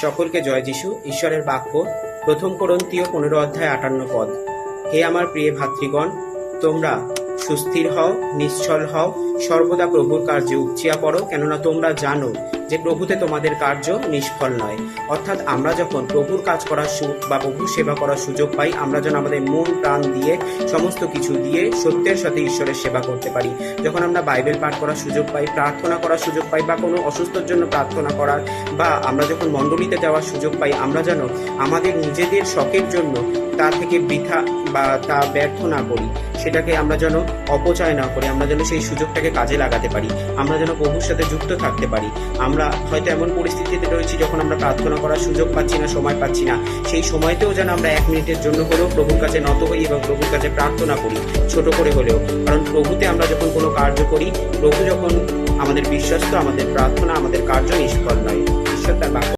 সকলকে জয় যিশু। ঈশ্বরের বাক্য প্রথম কোরিন্থীয় 15:58 হে আমার প্রিয় ভাতৃগণ, তোমরা সুস্থির হও, নিশ্চল হও, সর্বদা প্রভুর কার্যে উপচিয়া পড়ো, কেননা তোমরা জানো যে প্রভুতে তোমাদের কার্য নিষ্ফল নয়। অর্থাৎ আমরা যখন প্রভুর কাজ করার বা প্রভুর সেবা করার সুযোগ পাই, আমরা যেন আমাদের মন প্রাণ দিয়ে, সমস্ত কিছু দিয়ে সত্যের সাথে ঈশ্বরের সেবা করতে পারি। যখন আমরা বাইবেল পাঠ করার সুযোগ পাই, প্রার্থনা করার সুযোগ পাই, বা কোনো অসুস্থর জন্য প্রার্থনা করার, বা আমরা যখন মণ্ডলীতে যাওয়ার সুযোগ পাই, আমরা যেন আমাদের নিজেদের শখের জন্য তা থেকে বৃথা বা তা ব্যর্থ না করি, সেটাকে আমরা যেন অপচয় না করি, আমরা যেন সেই সুযোগটাকে কাজে লাগাতে পারি, আমরা যেন প্রভুর সাথে যুক্ত থাকতে পারি। আমরা হয়তো এমন পরিস্থিতিতে রয়েছি যখন আমরা প্রার্থনা করার সুযোগ পাচ্ছি না, সময় পাচ্ছি না, সেই সময়তেও যেন আমরা 1 মিনিটের জন্য হলেও প্রভুর কাছে নত হই এবং প্রভুর কাছে প্রার্থনা করি, ছোট করে হলেও। কারণ প্রভুতে আমরা যখন কোনো কার্য করি, প্রভু যখন আমাদের বিশ্বস্ত, আমাদের প্রার্থনা, আমাদের কার্য নিষ্ফল নয়। ঈশ্বর তার বাক্য